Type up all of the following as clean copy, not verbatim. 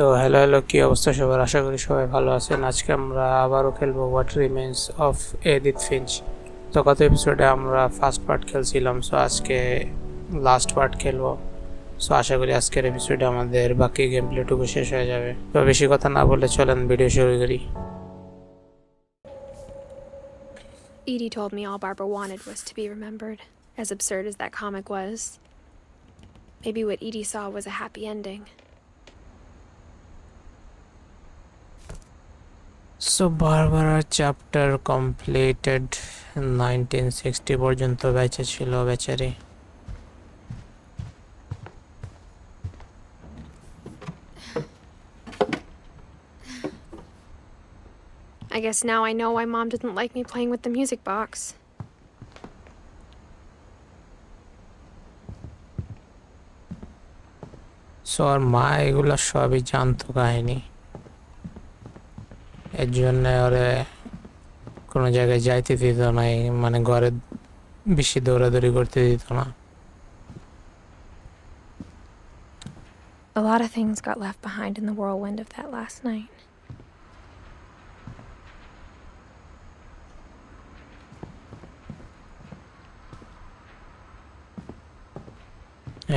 তো হ্যালো কি অবস্থা সবার, আশা করি সবাই ভালো আছেন। আজকে আমরা আবারও খেলবো what remains of Edith Finch. তো গত এপিসোডে আমরা ফার্স্ট পার্ট খেলছিলাম, সো আজকে লাস্ট পার্ট খেলবো। সো আশা করি আজকের এপিসোডে আমাদের বাকি গেম প্লেটুকু শেষ হয়ে যাবে। তো বেশি কথা না বলে চলেন ভিডিও শুরু করি। Edie told me all Barbara wanted was to be remembered, as absurd as that comic was. Maybe what Edie saw was a happy ending. So Barbara chapter completed 1960 পর্যন্ত বেঁচে ছিল বেচারি। I guess now I know why Mom didn't like me playing with the music box. So আর মা এগুলো সবই জানতো কাহিনী, এর জন্য ওরে কোনো জায়গায় যাইতে দিত না, মানে ঘরে বেশি দৌড়াদৌড়ি করতে দিত না। A lot of things got left behind in the whirlwind of that last night.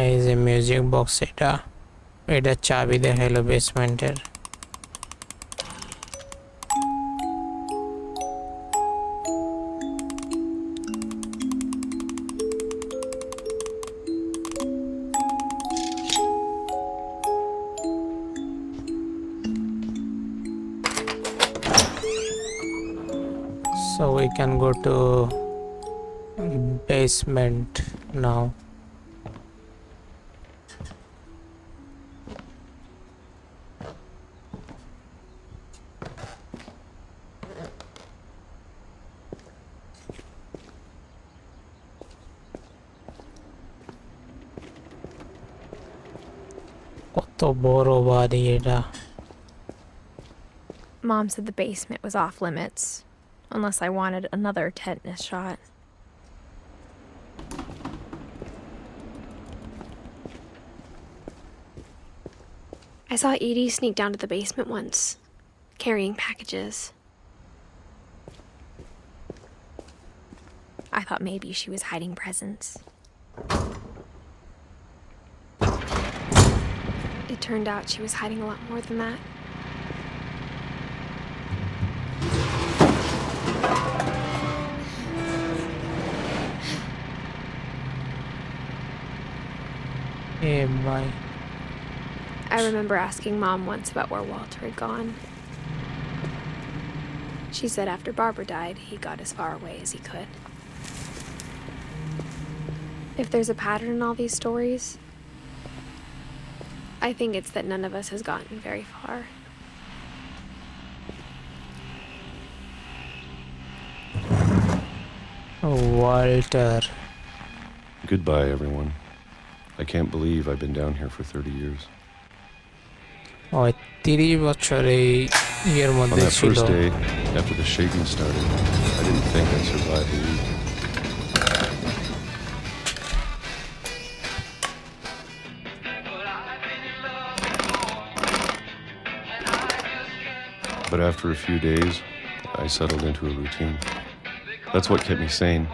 এই যে মিউজিক বক্স, এটা চাবি দেখাইলো বেসমেন্টের। So we can go to basement now. কত বড় বাড়ি এটা। Mom said the basement was off limits, unless I wanted another tetanus shot. I saw Edie sneak down to the basement once, carrying packages. I thought maybe she was hiding presents. It turned out she was hiding a lot more than that. Hey, bye. I remember asking Mom once about where Walter had gone. She said after Barbara died, he got as far away as he could. If there's a pattern in all these stories, I think it's that none of us has gotten very far. Walter. Goodbye, everyone. I can't believe I've been down here for 30 years. ওই 30 বছর এই ইয়ের On মধ্যে that ছিল। first day, after the shaking started, I didn't think I'd survive the week. But after a few days, I settled into a routine. That's what kept me sane.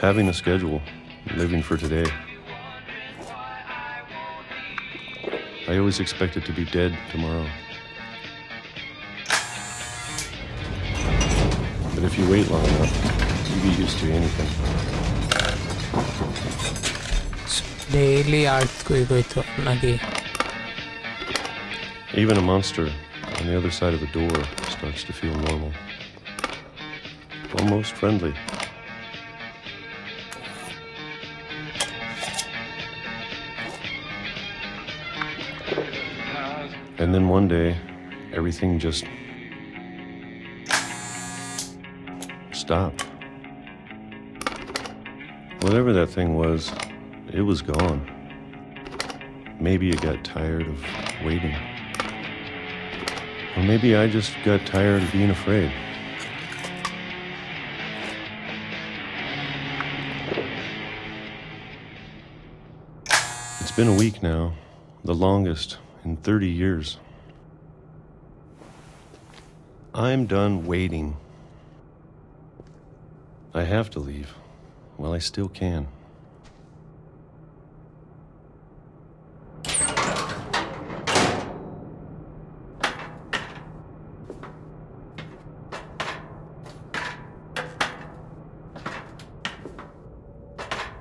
Having a schedule, living for today. I always expected to be dead tomorrow. But if you wait long enough, you get used to anything. Daily earthquake হইতো নাকি? Even a monster on the other side of a door starts to feel normal. Almost friendly. And then one day, everything just stopped. Whatever that thing was, it was gone. Maybe it got tired of waiting. Or maybe I just got tired of being afraid. It's been a week now, the longest in 30 years. I'm done waiting. I have to leave while I still can.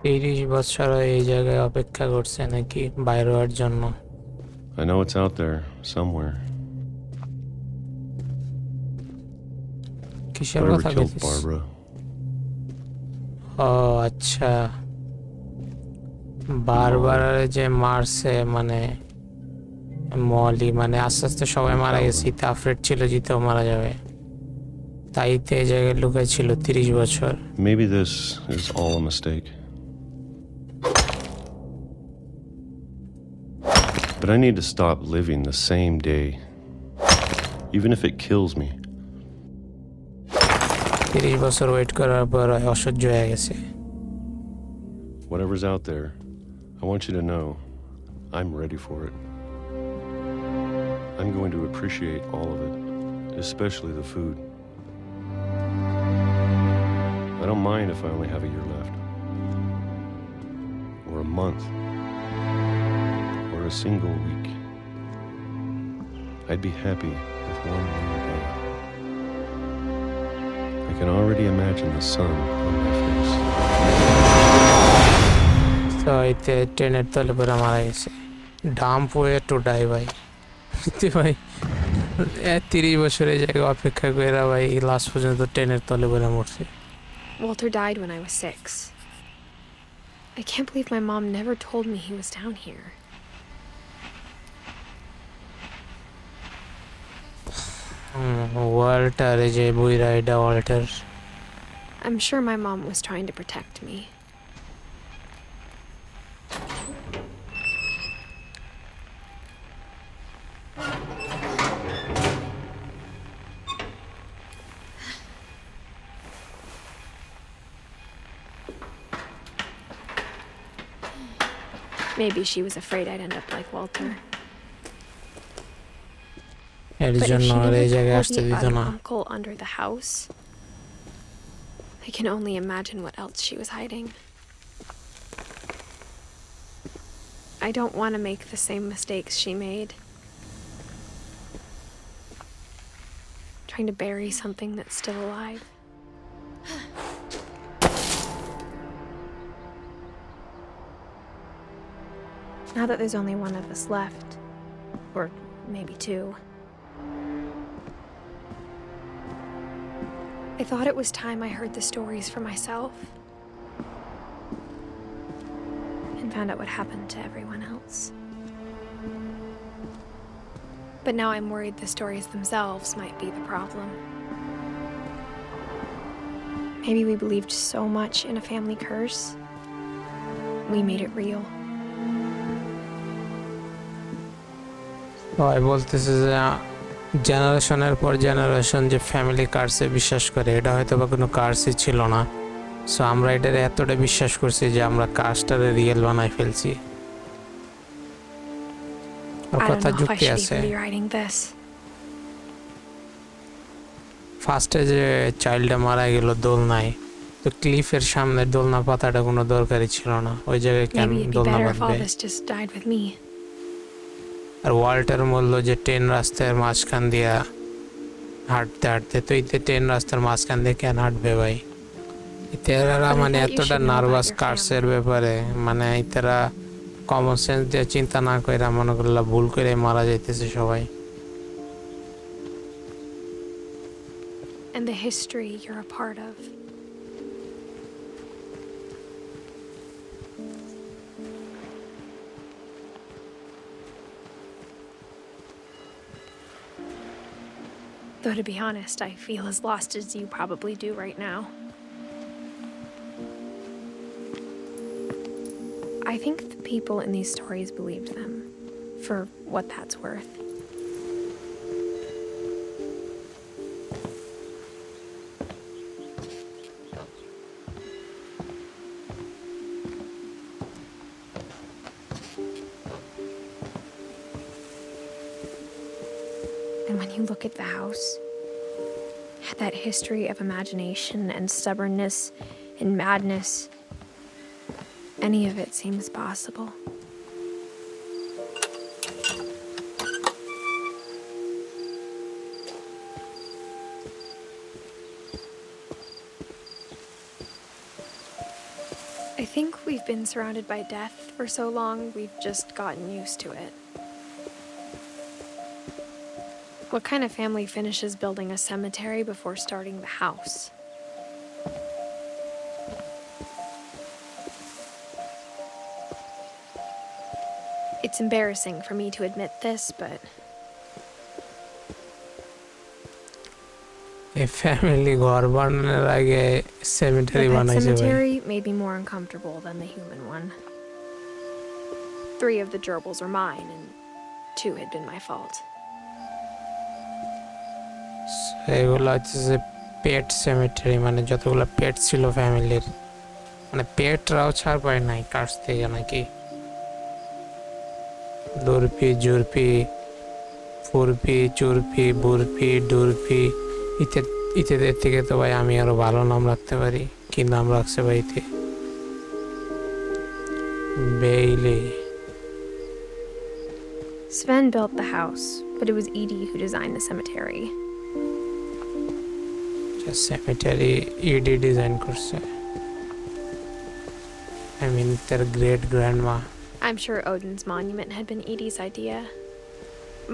30 বছর এই জায়গায় অপেক্ষা করছে নাকি বাইরে হওয়ার জন্য? I know it's out there somewhere. কিসের Whatever কথা killed বলছিস? Barbara. ও আচ্ছা, বারবার যে মারছে মানে মলি, মানে আস্তে আস্তে সবাই মারা গেছে, আফ্রেড ছিল জিতেও মারা যাবে, তাই তো এই জায়গায় লুকাই ছিল 30 বছর। Maybe this is all a mistake. But I need to stop living the same day, even if it kills me. 30 বছর ওয়েট করার পর অসহ্য হয়ে গেছে। Whatever's out there, I want you to know I'm ready for it. I'm going to appreciate all of it, especially the food. I don't mind if I only have a year left, or a month, or a single week. I'd be happy with one new day. I can already imagine the sun on my face. তো এতে ট্রেনের তলে পরে মারা গেছে। Dump way to die ভাই। ভাই 30 বছরের জায়গায় অপেক্ষা করে ভাই লাস্ট পর্যন্ত ট্রেনের তলে পরে মরছে। Walter died when I was 6. I can't believe my mom never told me he was down here. Walter, এই যে বুইরা, এটা Walter. I'm sure my mom was trying to protect me. Maybe she was afraid I'd end up like Walter. এর But if জন্য she আর এই never জায়গায় told আসতে me দিত about an না। uncle under the house, I can only imagine what else she was hiding. I don't want to make the same mistakes she made. Trying to bury something that's still alive. Now that there's only one of us left, or maybe two, I thought it was time I heard the stories for myself and found out what happened to everyone else. But now I'm worried the stories themselves might be the problem. Maybe we believed so much in a family curse, we made it real. সবাই বলতেছে যে জেনারেশনের পর generation যে family কার্সে বিশ্বাস করে, এটা হয়তো বা কোনো কার্সই ছিল না। সো আমরা এটারে এতটা বিশ্বাস করছি যে আমরা কার্সটারে রিয়েল বানাই ফেলছি। আর I don't কথা know if I যুক্তি should আছে। even be writing this. ফার্স্টে যে চাইল্ডটা মারা গেল দোলনায়, তো ক্লিফের সামনে দোলনা পাতাটা কোনো দরকারই ছিল না, ওই জায়গায় কেন Maybe it'd be দোলনা better if all বাঁধবে? this just died with me. আর ওয়াল্টার বললো যে ট্রেন রাস্তার মাঝখান দিয়া হাঁটতে হাঁটতে, তো এই ট্রেন রাস্তার মাঝখান দিয়ে কেন হাঁটবে ভাই? ইতারা মানে thought you এতটা should know about nervous your কার্সের ব্যাপারে, মানে ইতারা কমন সেন্স দিয়ে চিন্তা না করে মনে করলো ভুল করে মারা যাইতেছে সবাই। And the history you're a part of. Though to be honest, I feel as lost as you probably do right now. I think the people in these stories believed them, for what that's worth. when you look at the house, that history of imagination and stubbornness and madness, any of it seems possible. I think we've been surrounded by death for so long, we've just gotten used to it. What kind of family finishes building a cemetery before starting the house? It's embarrassing for me to admit this, but এই family ঘর বানানোর আগে the সেমেটারি pet বানাইছে ভাই। cemetery made me more uncomfortable than the human one. 3 of the gerbils are mine, and 2 had been my fault. এগুলো হচ্ছে যে পেট সেমেটারি, মানে যতগুলো পেট ছিল ফ্যামিলির, মানে পেটরাও ছাড় পায় নাই কাছ থেকে নাকি। লুরপি, জুরপি, ফুরপি, চুরপি, বুরপি, ডুরপি ইত্যাদির থেকে তো ভাই আমি আরো ভালো নাম রাখতে পারি। কি নাম রাখছে ভাই ইতে? Bailey. Sven built the house, but it was Edie who designed the cemetery. Cemetery Edie design করছে। I mean, their great grandma. I'm sure Odin's monument had been Edie's idea.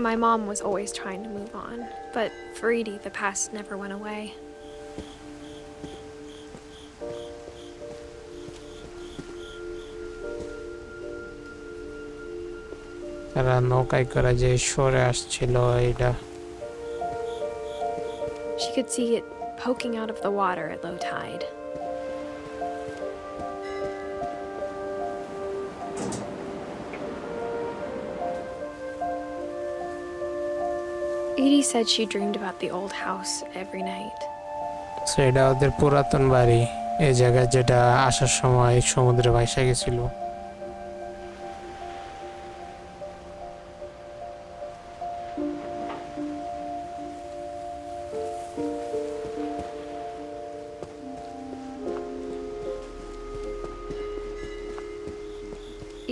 My mom was always trying to move on, but for Edie, the past never went away. তারা নৌকায় করে যে সরে আসছিল এটা। She could see it poking out of the water at low tide. Edie said she dreamed about the old house every night. So এটা ওদের পুরাতন বাড়ি, এই জায়গায় যেটা আসার সময় সমুদ্রে ভাসা গেছিল।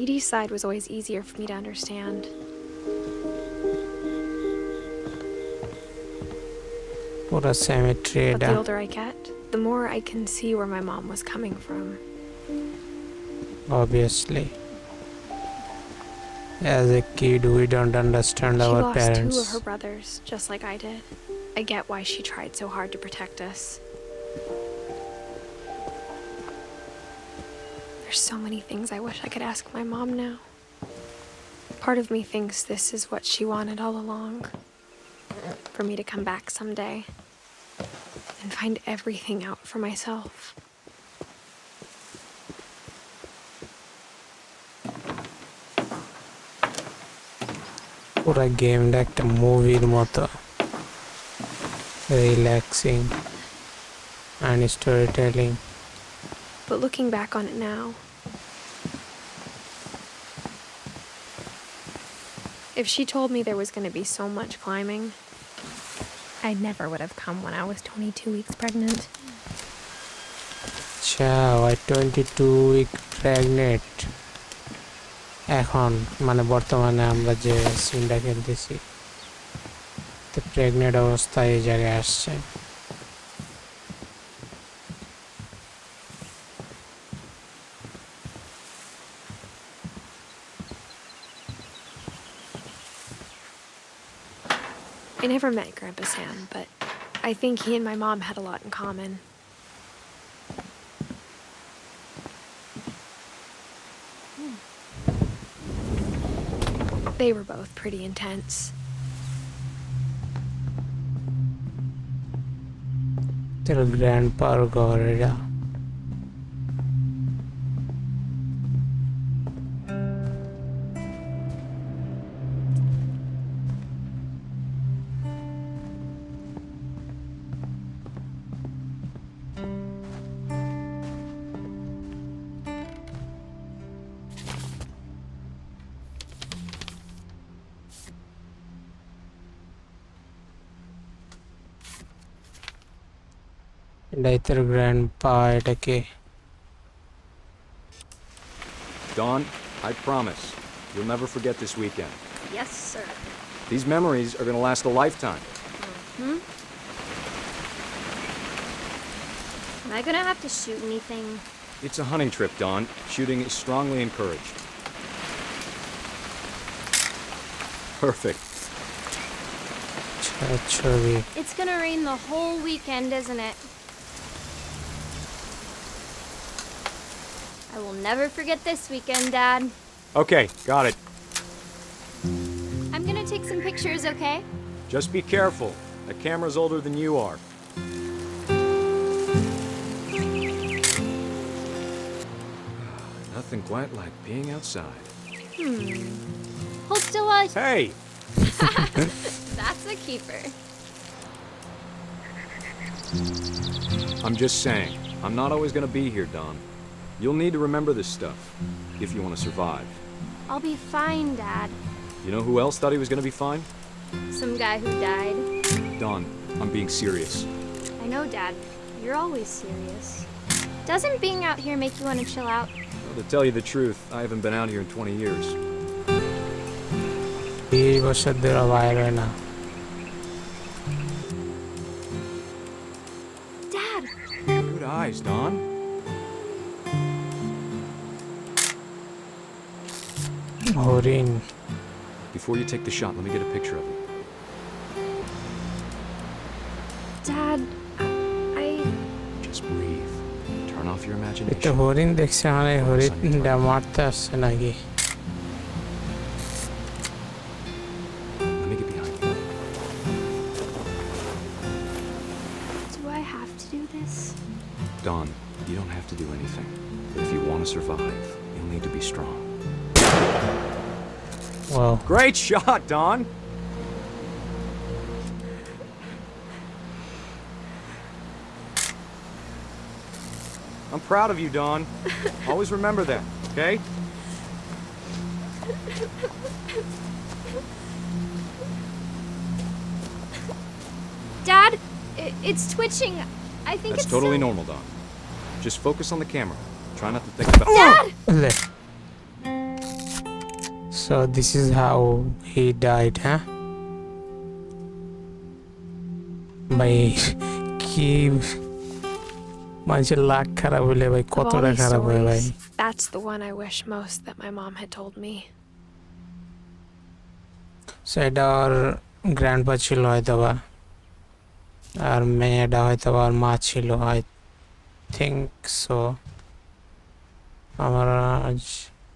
Edie's side was always easier for me to understand. পুরা cemetery But এটা। the older I get, the more I can see where my mom was coming from. Obviously, as a kid we don't understand She our lost parents. 2 of her brothers, just like I did. I get why she tried so hard to protect us. There's so many things I wish I could ask my mom now. Part of me thinks this is what she wanted all along. For me to come back someday and find everything out for myself. পুরা গেমটা একটা মুভির মতো, relaxing and storytelling. But looking back on it now, if she told me there was going to be so much climbing, I never would have come when I was 22 weeks pregnant. Ciao, I 22 week pregnant. এখন মানে বর্তমানে আমরা যে সিনটা খেলতেছি, তো pregnant অবস্থায় এই জায়গায় আসছে। I never met Grandpa Sam, but I think he and my mom had a lot in common. They were both pretty intense. তোর গ্র্যান্ডপার ঘর এটা। Edith-এর grandpa এটাকে Dawn, I promise, you'll never forget this weekend. Yes, sir. These memories are gonna last a lifetime. Am I gonna have to shoot anything? It's a hunting trip, Dawn. Shooting is strongly encouraged. Perfect. ছবি It's gonna rain the whole weekend, isn't it? I will never forget this weekend, Dad. Okay, got it. I'm gonna take some pictures, okay? Just be careful. That camera's older than you are. Nothing quite like being outside. Hold still while I... Hey! That's a keeper. I'm just saying, I'm not always gonna be here, Dawn. You'll need to remember this stuff, if you want to survive. I'll be fine, Dad. You know who else thought he was gonna be fine? Some guy who died. Dawn, I'm being serious. I know, Dad. You're always serious. Doesn't being out here make you want to chill out? Well, to tell you the truth, I haven't been out here in 20 years. 20 বছর ধরে বাইরে হয় না Dad! Good eyes, Dawn. হরিণ Before you take the shot, let me get a picture of it. Dad, I... Just breathe. Turn off your এটা imagination. হরিণ দেখছে মানে হরিণটা মারতে আসছে নাকি Let me get behind you. Do I have to do this? Dawn, you don't have to do anything. But if you want to survive, you'll need to be strong. wow Great shot, Dawn! I'm proud of you, Dawn. Always remember that, okay? Dad, it's twitching. I think That's it's totally still... normal, Dawn. Just focus on the camera. Try not to think about... Dad! so this is how he died huh ভাই কি মানুষের লাখ খারাপ হইলে ভাই Of all কতটা these খারাপ হয় ভাই stories, that's the one I wish most that my mom had told me. So এটা ওর গ্র্যান্ডপা ছিল হয়তো বা আর মেয়েটা হয়তো বা ওর মা ছিল আই থিঙ্ক সো আমার আজ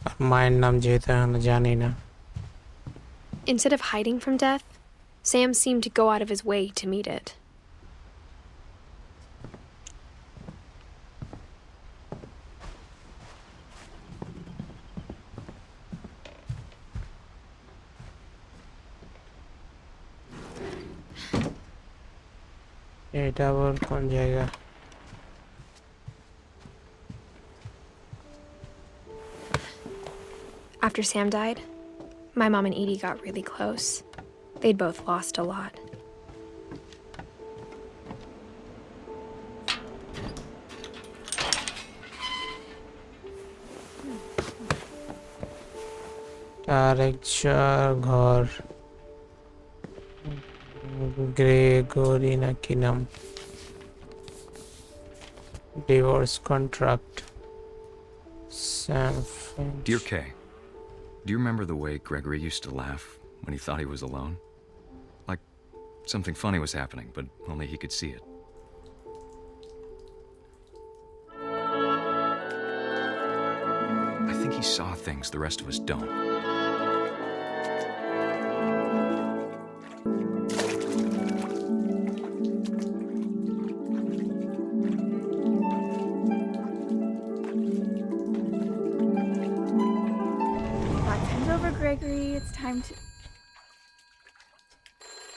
আর মায়ের নাম যেহেতু এখন জানি না Instead of hiding from death, Sam seemed to go out of his way to meet it. এটা আবার কোন জায়গা After Sam died, my mom and Edie got really close. They'd both lost a lot. আরেকটা ঘর Gregory নাকি নাম divorce contract Sam Finch. Dear Kay, do you remember the way Gregory used to laugh when he thought he was alone? Like something funny was happening, but only he could see it. I think he saw things the rest of us don't. Time's over, Gregory. It's time to...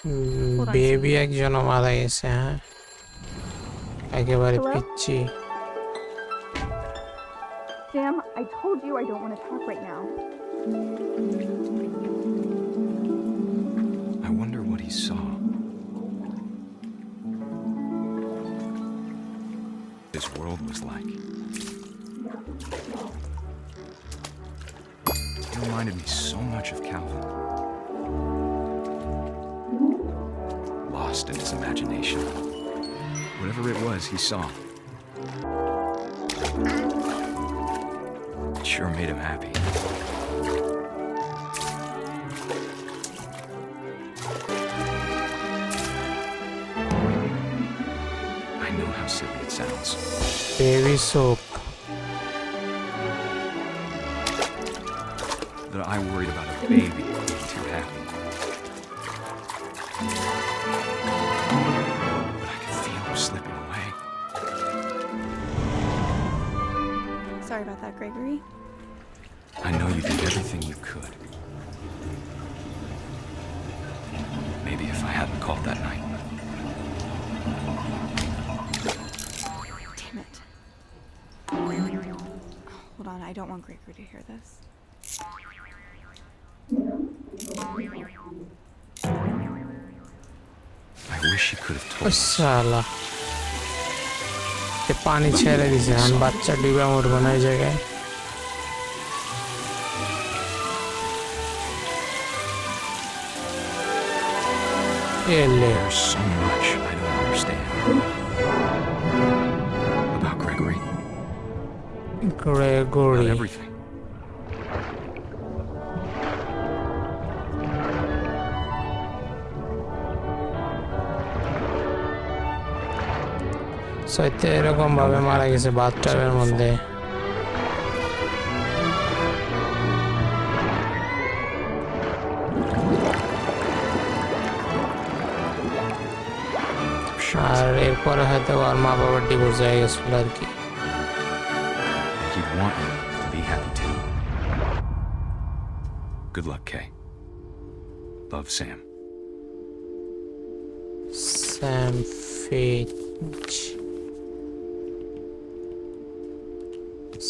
Hold on, baby একজন মারা গেছে হ্যাঁ একেবারে Hello? পিচ্ছি Sam, I told you I don't want to talk right now. I wonder what he saw. reminded me so much of Calvin. Lost in his imagination. Whatever it was he saw. It sure made him happy. I know how silly it sounds. Baby soap. That I worried about a baby being too happy. But I could feel him slipping away. Sorry about that, Gregory. I know you did everything you could. Maybe if I hadn't called that night. Damn it. Hold on, I don't want Gregory to hear this. I wish you could have told us. শালা তে পানি ছেড়ে দিছে আর বাচ্চা ডিবা মরবো না এই জায়গায় এলে There's so much I don't understand. About Gregory. About Gregory everything. সত্যি এরকম ভাবে মারা গেছে বাথটাবের মধ্যে আর এরপরে হয়তো আর মা বাবার ডিভোর্স হয়ে গেছিল আর কি And he'd want you to be happy too. Good luck, Kay. Love, Sam. Sam Finch.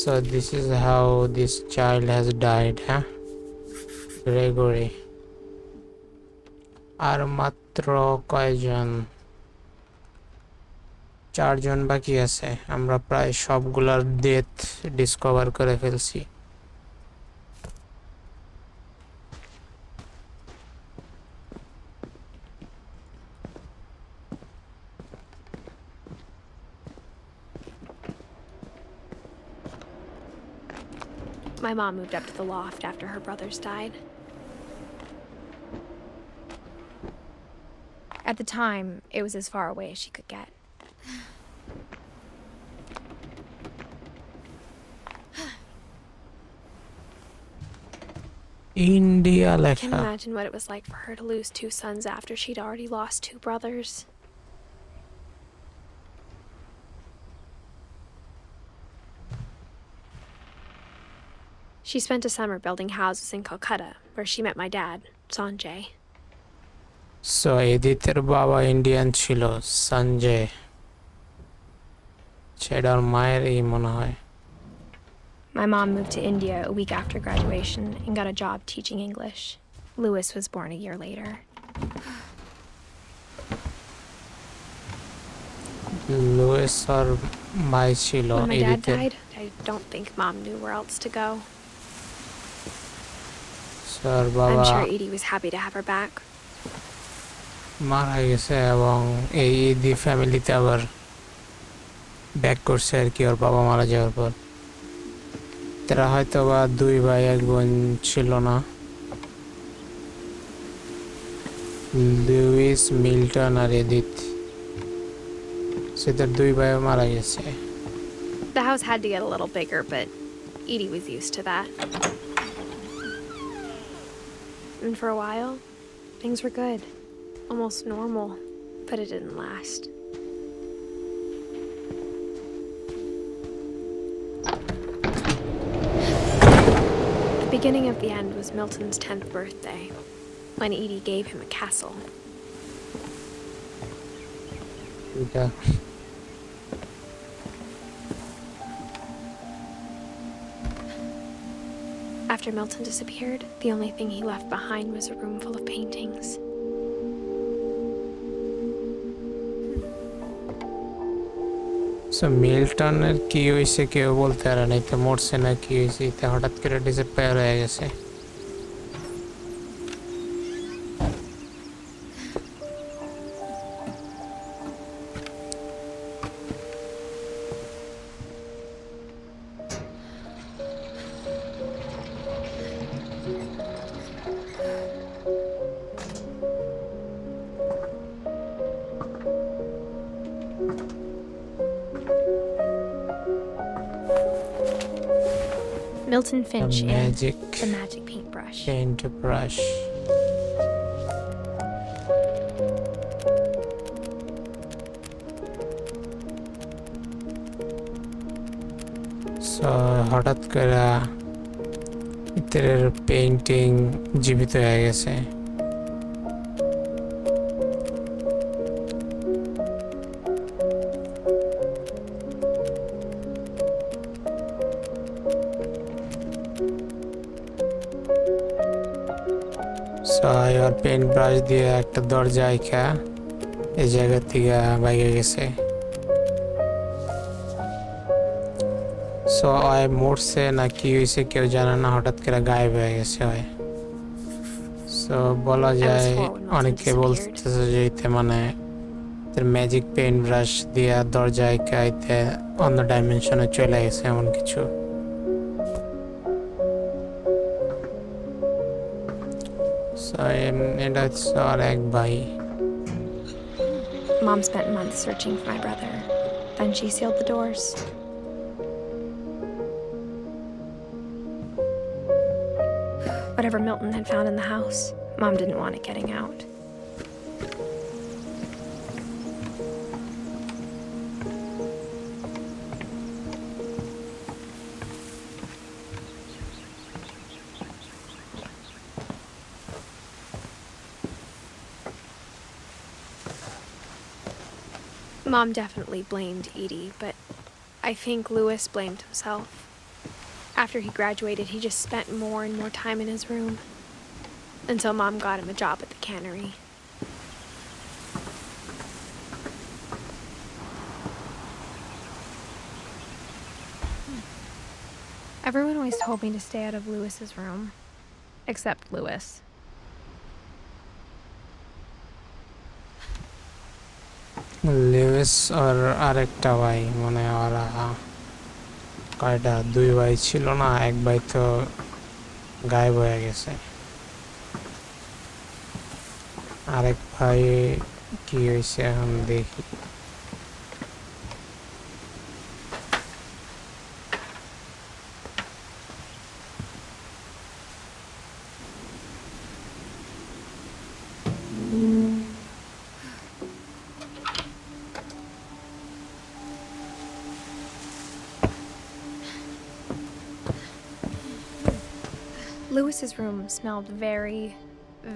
So this is how this child has died, huh? Gregory. আর মাত্র কয়জন 4 জন বাকি আছে আমরা প্রায় সবগুলার ডেথ ডিসকভার করে ফেলছি My mom moved up to the loft after her brothers died. At the time, it was as far away as she could get. India I লেখা can't imagine what it was like for her to lose 2 sons after she'd already lost 2 brothers. She spent a summer building houses in Calcutta, where she met my dad, Sanjay. So এদিতের বাবা Indian ছিল সঞ্জয় সেটার মায়েরই মনে হয় My mom moved to India a week after graduation and got a job teaching English. Louis was born a year later. Louis আর মাই ছিল When my dad এদিতের died, I don't think mom knew where else to go. Sir I'm বাবা sure Edie was happy to have her back. মারা গেছে এবং এই ইদি ফ্যামিলিতে আবার ব্যাক করছে আর কি ওর বাবা মারা যাওয়ার পর তারা হয়তো বা 2 ভাই 1 বোন ছিল না লুইস মিল্টন আর এডিথ সেটার 2 ভাই মারা গেছে The house had to get a little bigger, but Edie was used to that. And for a while, things were good. Almost normal, but it didn't last. The beginning of the end was Milton's 10th birthday, when Edie gave him a castle. এটা After Milton disappeared, the only thing he left behind was a room full of paintings. So মিল্টনের কি হয়েছে কেউ বলতে পারে না এটা মরছে না কি হয়েছে এটা হঠাৎ করে ডিসঅ্যাপিয়ার হয়ে গেছে Milton Finch in magic The Magic Paintbrush. paintbrush. So হঠাৎ করে এদের পেইন্টিং জীবিত হয়ে গেছে। So এবার পেইন্ট ব্রাশ দিয়ে একটা দরজা আঁকা এই জায়গা থেকে বাইরে গেছে। সো ওই মরছে না কি হয়েছে কেউ জানে না, হঠাৎ করে গায়েব হয়ে গেছে হয়। সো বলা যায় অনেকে বলতেছে যে এতে মানে ম্যাজিক পেইন্ট ব্রাশ দিয়ে দরজা আঁকা এতে অন্য ডাইমেনশনে চলে গেছে এমন কিছু। সো এটা হচ্ছে আর এক ভাই। Mom spent months searching for my brother. Then she sealed the doors. Whatever Milton had found in the house, Mom didn't want it getting out. Mom definitely blamed Edie, but I think Louis blamed himself. After he graduated, he just spent more and more time in his room until Mom got him a job at the cannery. Everyone always told me to stay out of Louis's room, except Louis. Louis আর আরেকটা ভাই মানে ওরা কয়টা দুই ভাই ছিল না, এক ভাই তো গায়েব হয়ে গেছে। আরেক ভাই কি হয়েছে এখন দেখি। Louis's room smelled very,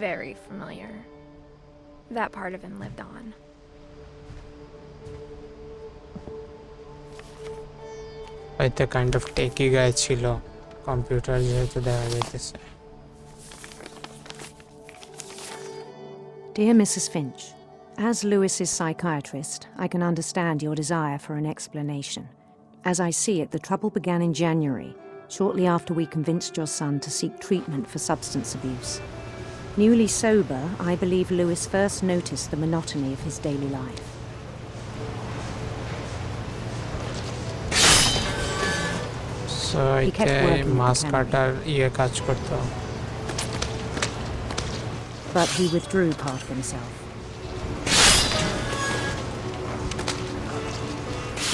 very familiar. That part of him lived on. হয়তো কাইন্ড অফ টেকি গায়ে ছিল, কম্পিউটার যেহেতু দেখা যাইতেছে। Dear Mrs. Finch, as Louis's psychiatrist, I can understand your desire for an explanation. As I see it, the trouble began in January, shortly after we convinced your son to seek treatment for substance abuse. Newly sober, I believe Louis first noticed the monotony of his daily life. So এতে মাছ কাটার কাজ করতো। But he withdrew part of himself.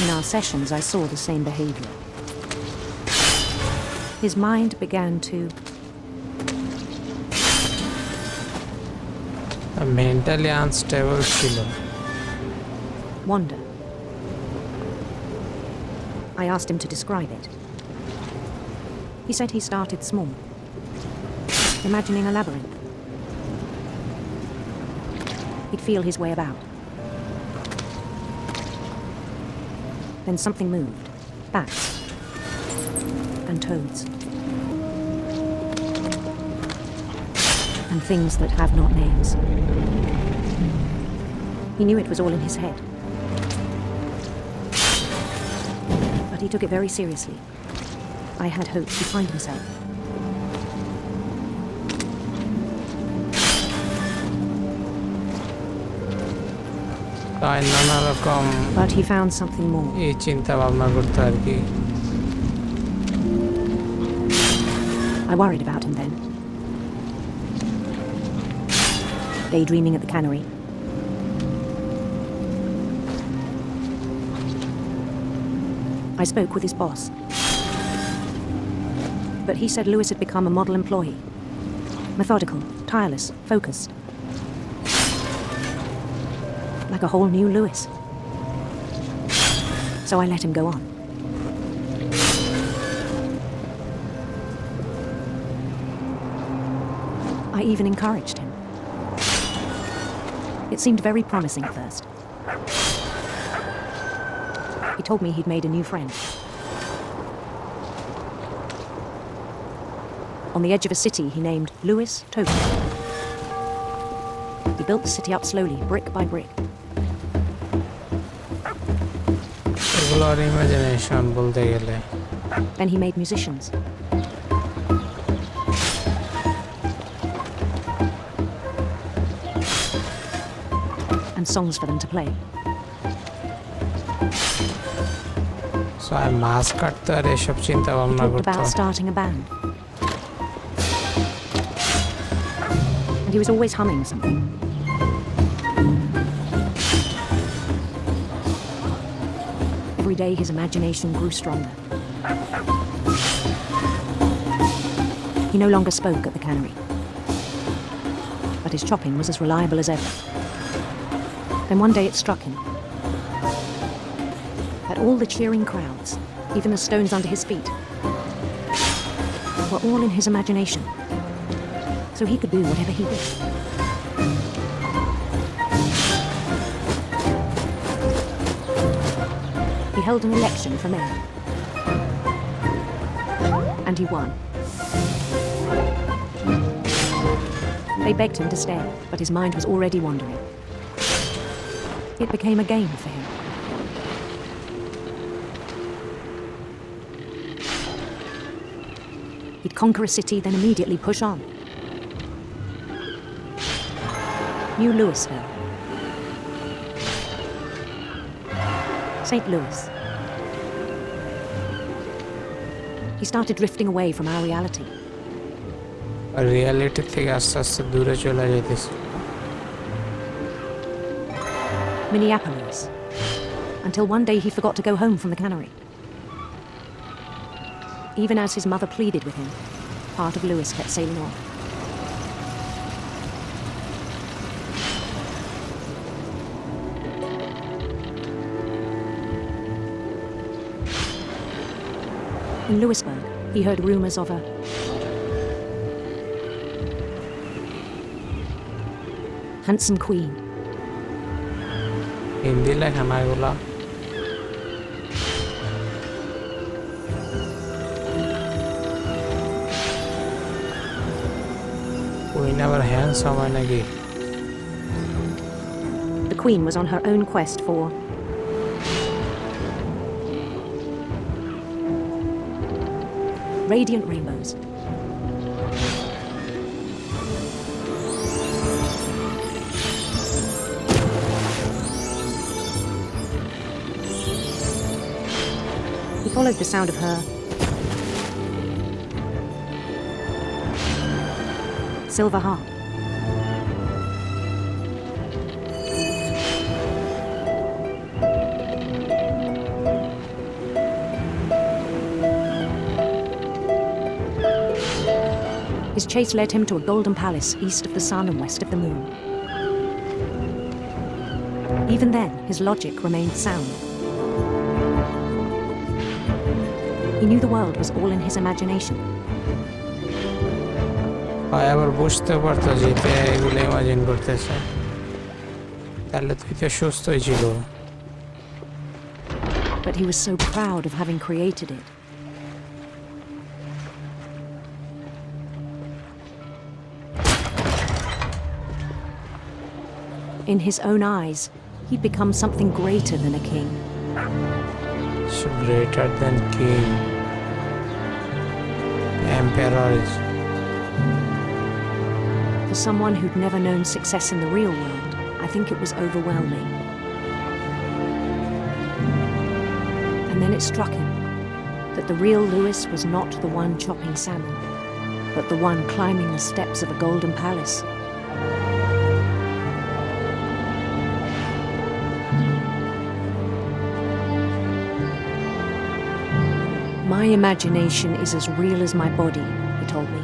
In our sessions, I saw the same behavior. His mind began to mentally unstable ছিল। wander. I asked him to describe it. He said he started small, imagining a labyrinth. He'd feel his way about. Then something moved. Bats. And toads. And things that have not names. He knew it was all in his head. But he took it very seriously. I had hoped he'd find himself. তাই নানা রকম But he found something more. এই চিন্তা ভাবনা করতে আর কি। I worried about him then. Daydreaming at the cannery. I spoke with his boss. But he said Lewis had become a model employee. Methodical, tireless, focused. Like a whole new Lewis. So I let him go on. I even encouraged him. It seemed very promising at first. He told me he'd made a new friend. On the edge of a city he named Lewis Token. He built the city up slowly, brick by brick. এগুলো আর imagination বলতে গেলে। Then he made musicians. And songs for them to play. So I মাছ কাটতে আর এসব চিন্তা He ভাবনা talked করতে। about starting a band. And he was always humming something. Every day his imagination grew stronger. He no longer spoke at the cannery. But his chopping was as reliable as ever. Then one day it struck him that all the cheering crowds, even the stones under his feet, were all in his imagination. So he could do whatever he wished. He held an election for mayor. And he won. They begged him to stay, but his mind was already wandering. It became a game for him. He'd conquer a city, then immediately push on. New Louisville. St. Louis. He started drifting away from our reality. Reality থেকে আস্তে আস্তে দূরে চলে যেতেছে। Minneapolis. Until one day he forgot to go home from the cannery. Even as his mother pleaded with him, part of Lewis kept sailing on. In Lewisburg, he heard rumors of a handsome queen. Hindi লেখা না এগুলা। Queen আবার handsome হয় নাকি? The queen was on her own quest for radiant rainbows. He followed the sound of her silver harp. His chase led him to a golden palace east of the sun and west of the moon. Even then, his logic remained sound. He knew the world was all in his imagination. হয় আবার বুঝতে পারতো যে এগুলো imagine করতেছে, তাহলে তুই তো সুস্থই ছিল। But he was so proud of having created it. In his own eyes, he'd become something greater than a king. Greater than king. Emperors. For someone who'd never known success in the real world, I think it was overwhelming. And then it struck him that the real Lewis was not the one chopping salmon, but the one climbing the steps of a golden palace. My imagination is as real as my body, he told me.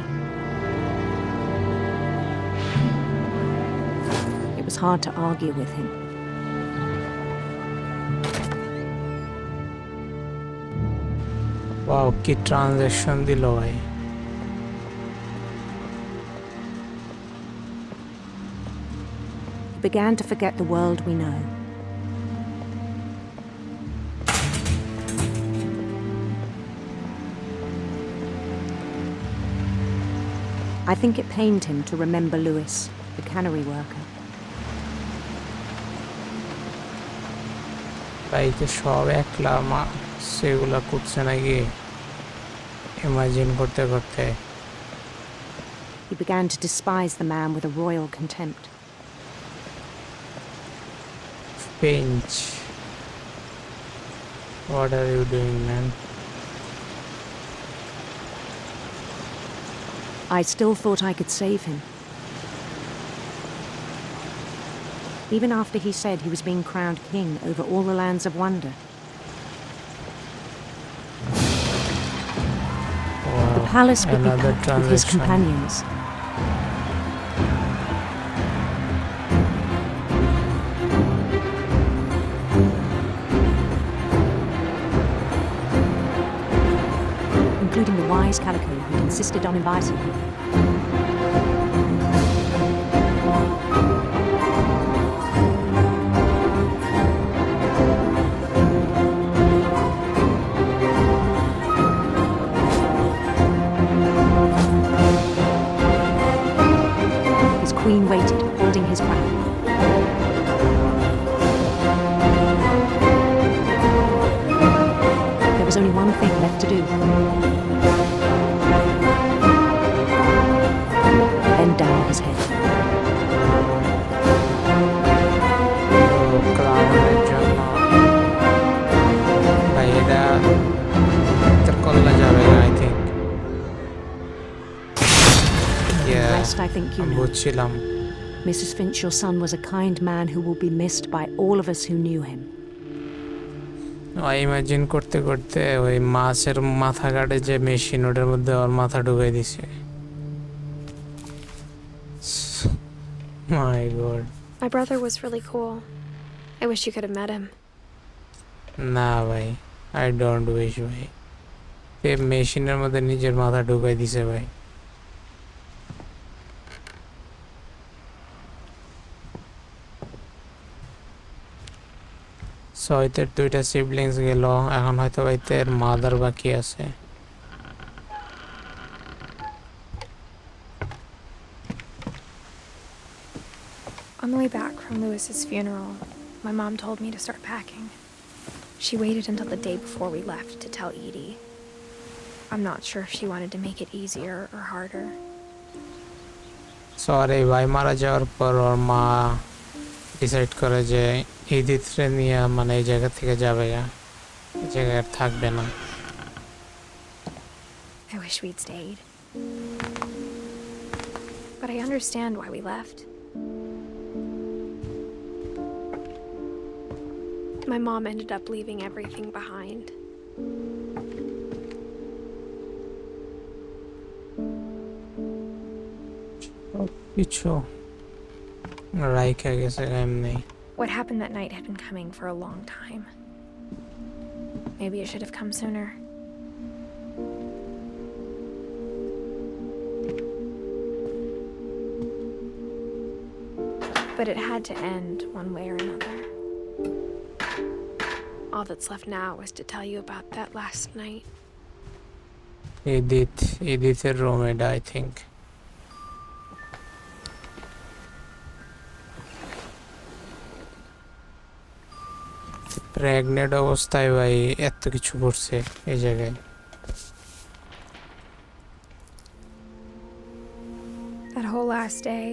It was hard to argue with him. Wow, কি transaction দিল ভাই। He began to forget the world we know. I think it pained him to remember Lewis, the cannery worker. ভাই তো সব একলা সেগুলা করছে নাকি ইমাজিন করতে করতে। He began to despise the man with a royal contempt. Finch, what are you doing, man? I still thought I could save him. Even after he said he was being crowned king over all the lands of wonder. The palace would be Another packed with his transaction. companions. Including the wise Calico who insisted on inviting him. His queen waited, holding his crown. There was only one thing left to do. Bend down his head. ক্রাউনের জন্য ভাই এটা তোর কল্লা যাবে I think. The rest I think you know. বুঝছিলাম। Mrs. Finch, your son was a kind man who will be missed by all of us who knew him. Imagine করতে করতে ওই মাছের মাথা কাটে যে মেশিন ওটার মধ্যে ওর মাথা ঢুকাই দিছে। My God. My brother was really cool. I wish you could have met him. না ভাই, I don't wish ভাই। এই মেশিনের মধ্যে নিজের মাথা ঢুকাই দিছে ভাই। সৈতের দুইটা সিবলিংস গেল, এখন হয়তো ভাইতের মাদার বাকি আছে। On the way back from Lewis's funeral, my mom told me to start packing. She waited until the day before we left to tell Edie. I'm not sure if she wanted to make it easier or harder. Sorry ভাই মারা যাওয়ার পর ওর মা decide করে যে ইদিতরে নিয়ে মানে এই জায়গা থেকে যাবে, এই জায়গায় আর থাকবে না। I wish we'd stayed. But I understand why we left. My mom ended up leaving everything behind. কিছু রাইখা গেছে এমনি। What happened that night had been coming for a long time. Maybe it should have come sooner. But it had to end one way or another. All that's left now is to tell you about that last night. Edith-এর room এটা I think. Pregnant অবস্থায় ভাই এত কিছু করছে এই জায়গায়। That whole last day,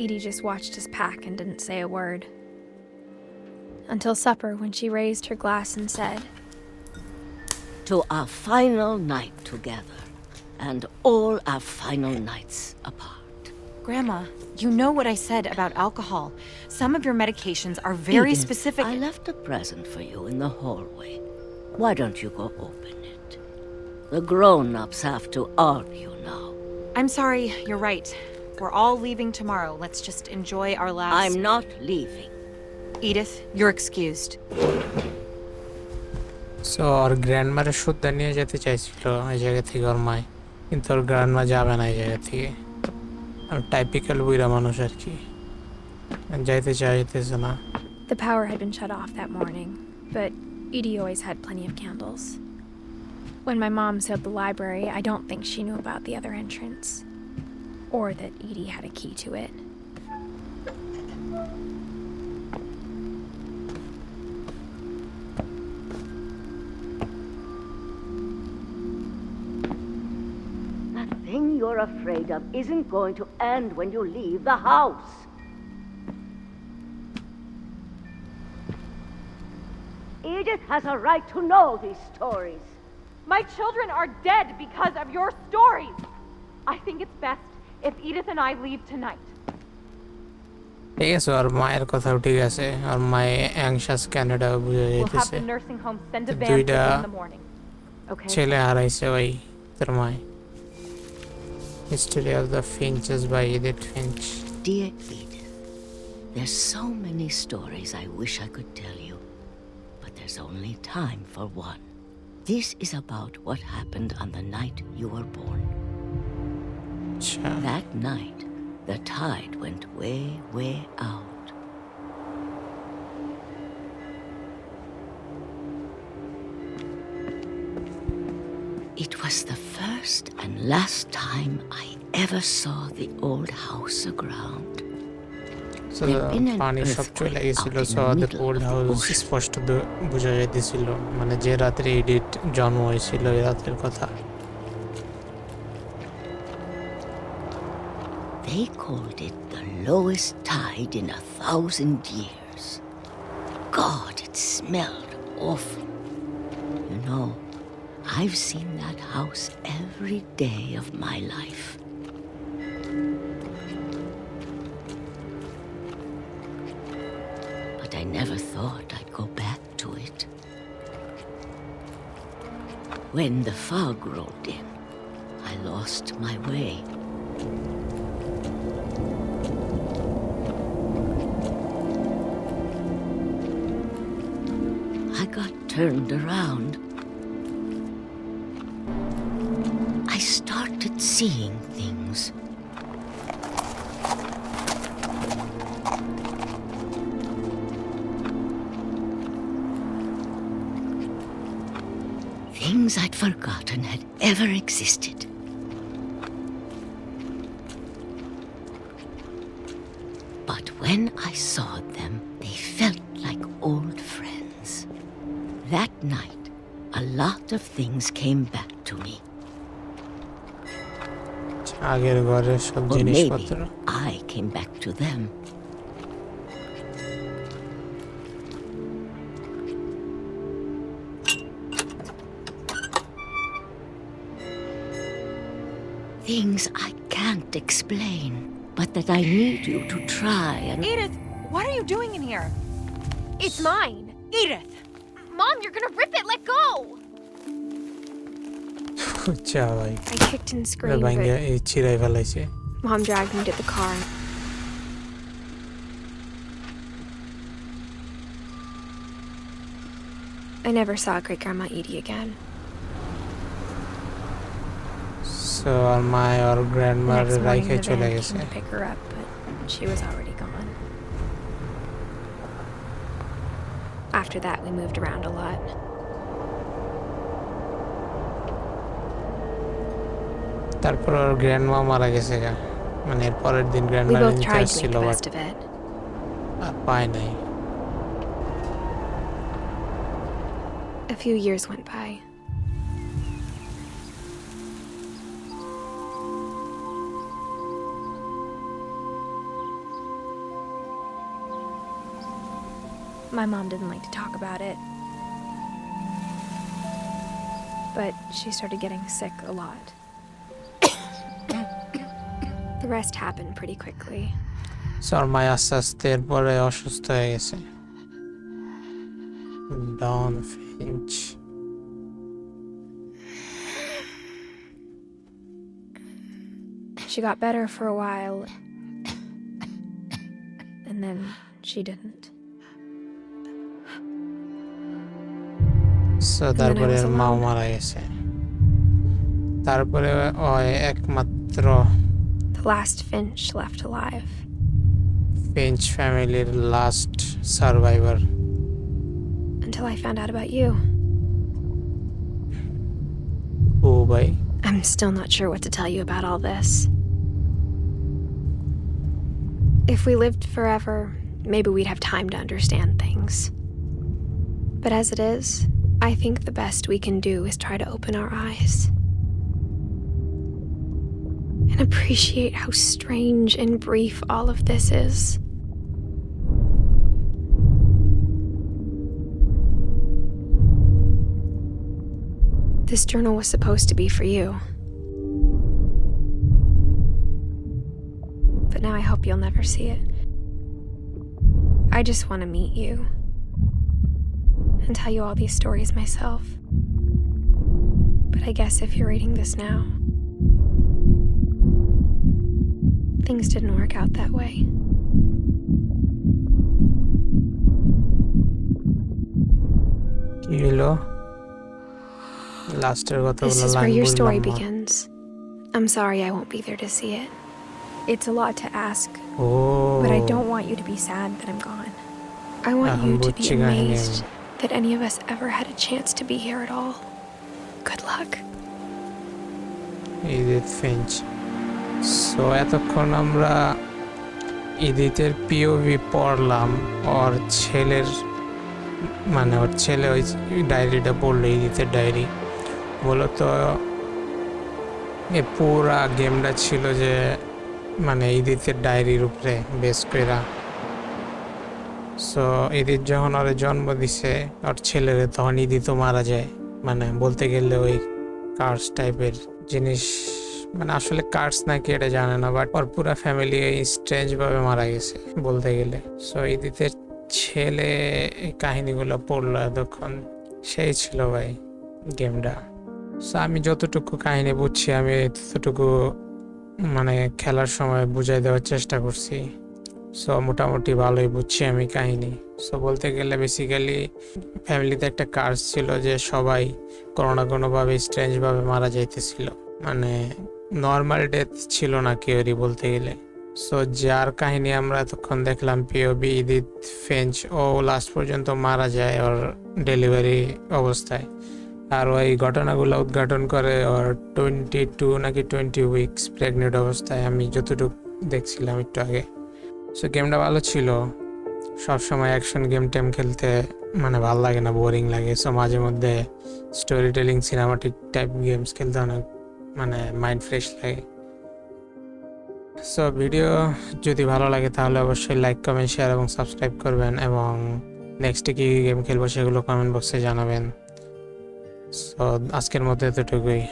Edie just watched us pack and didn't say a word. Until supper, when she raised her glass and said, "To our final night together, and all our final nights apart." Grandma, you know what I said about alcohol. Some of your medications are very Edith, specific. I left a present for you in the hallway. Why don't you go open it? The grown-ups have to argue now. I'm sorry, you're right. We're all leaving tomorrow. Let's just enjoy our last... I'm not leaving. Edith, you're excused. So ওর গ্র্যান্ডমারে শুদ্ধা নিয়ে যেতে চাইছিল এই জায়গা থেকে ওর মায়, কিন্তু ওর গ্র্যান্ডমা যাবে না এই জায়গা থেকে। আর টাইপিক্যাল বুইরা মানুষ আর কি, যাইতে চাইতেছে না। The power had been shut off that morning, but Edie always had plenty of candles. When my mom sailed the library, I don't think she knew about the other entrance, or that Edie had a key to it. That thing you're afraid of isn't going to end when you leave the house. Edith has a right to know these stories. My children are dead because of your stories. I think it's best if Edith and I leave tonight. ঠিক আছে, ওর মায়ের কথাও ঠিক আছে। ওর মায়ে anxious Canada বুঝে We'll have যাইতেছে। the nursing home send a van দুইটা in the morning. Okay. ছেলে হারাইছে ওই তোর মায়। History of the Finches by Edith Finch. Dear Edith, there's so many stories I wish I could tell you, but there's only time for one. This is about what happened on the night you were born. আচ্ছা, That night, the tide went way, way out. It was the first and last time I ever saw the old house aground. so পানি সব চলে গেছিল। So the old house স্পষ্ট বোঝা যাইতেছিল, মানে যে রাত্রে এডিট জন্ম হয়েছিল এই রাতের কথা। They called it the lowest tide in 1,000 years. God, it smelled awful. You know, I've seen that house every day of my life. But I never thought I'd go back to it. When the fog rolled in, I lost my way. I got turned around. I started seeing things. Things I'd forgotten had ever existed. But when I saw them, they felt like old friends. That night, a lot of things came back to me. আগের ঘরের সব Or maybe জিনিসপত্র। I came back to them. Things I can't explain, but that I need you to try and... Edith, what are you doing in here? It's mine! Edith! Mom, you're gonna rip it. Let go. আচ্ছা ভাই, I kicked and screamed, ভাঙ্গে but এই চিরাই ফেলাইছে। Mom dragged me to the car. I never saw Great Grandma Edie again. So আর মা আর The গ্র্যান্ডমার next morning, রাইখে the চলে van গেছে। came to pick her up, but she was already gone. After that, we moved around a lot. তারপর ওর grandma মারা গেছে গা, মানে এর পরের দিন We গ্র্যান্ডমা both নিতে tried to make আসছিল, the but best of it. আর পায় নাই। A few years went by. My mom didn't like to talk about it. But she started getting sick a lot. The rest happened pretty quickly. So আর মা আস্তে আস্তে এরপরে অসুস্থ হয়ে গেছে। Don Finch. She got better for a while, and then she didn't. So then I তারপরে was ওর মাও alone. মারা গেছে। তারপরে ওই একমাত্র The last Finch left alive. Finch ফ্যামিলির last survivor. Until I found out about you. ও ভাই, I'm still not sure what to tell you about all this. If we lived forever, maybe we'd have time to understand things. But as it is, I think the best we can do is try to open our eyes and appreciate how strange and brief all of this is. This journal was supposed to be for you. But now I hope you'll never see it. I just want to meet you and tell you all these stories myself. But I guess if you're reading this now, things didn't work out that way. কি হলো? লাস্টের This কথাগুলো is where line your বুঝলাম story না। begins. I'm sorry I won't be there to see it. It's a lot to ask, ও but I don't want you to be sad that I'm gone. I want এখন you to be বুঝছি কাহিনী amazed আমি। that any of us ever had a chance to be here at all. Good luck. Edith Finch. So এতক্ষণ আমরা ইদিথের POV পড়লাম। ওর ছেলের মানে ওর ছেলে ওই ডায়েরিটা পড়লো, ইদিথের ডায়েরি। মূলত এ পুরা গেমটা ছিল যে মানে ইদিথের ডায়েরির উপরে বেস কইরা। সো ইদিথ যখন ওর জন্ম দিছে ওর ছেলেরে, তখন ইদিথও মারা যায়। মানে বলতে গেলে ওই কার্স টাইপের জিনিস, মানে আসলে কার্স নাকি এটা জানে না, বাট ওর পুরা ফ্যামিলি স্ট্রেঞ্জ ভাবে মারা গেছে বলতে গেলে। সো ইদিথের ছেলে এই কাহিনীগুলো পড়লো এতক্ষণ, সেই ছিল ভাই গেমটা। সো আমি যতটুকু কাহিনী বুঝছি আমি ততটুকু মানে খেলার সময় বুঝাই দেওয়ার চেষ্টা করছি। সো মোটামুটি ভালোই বুঝছি আমি কাহিনী। সো বলতে গেলে বেসিক্যালি ফ্যামিলিতে একটা কার্স ছিল যে সবাই কোনো না কোনোভাবে স্ট্রেঞ্জভাবে মারা যাইতেছিল, মানে নর্মাল ডেথ ছিল না কেউরই বলতে গেলে। সো যার কাহিনী আমরা এতক্ষণ দেখলাম পিওবি ইদিথ ফিঞ্চ, ও লাস্ট পর্যন্ত মারা যায় ওর ডেলিভারি অবস্থায়। আর ওই ঘটনাগুলো উদ্ঘাটন করে ওর 22 নাকি 20 উইকস প্রেগনেন্ট অবস্থায়, আমি যতটুকু দেখছিলাম একটু আগে। সো গেমটা ভালো ছিল। সবসময় অ্যাকশন গেম টেম খেলতে মানে ভালো লাগে না, বোরিং লাগে। সো মাঝে মধ্যে story telling cinematic type games খেলতে অনেক মানে মাইন্ড ফ্রেশ লাগে। সো ভিডিও যদি ভালো লাগে তাহলে অবশ্যই লাইক, কমেন্ট, শেয়ার এবং সাবস্ক্রাইব করবেন, এবং নেক্সটে কী গেম খেলবো সেগুলো কমেন্ট বক্সে জানাবেন। সো আজকের মতো এতটুকুই।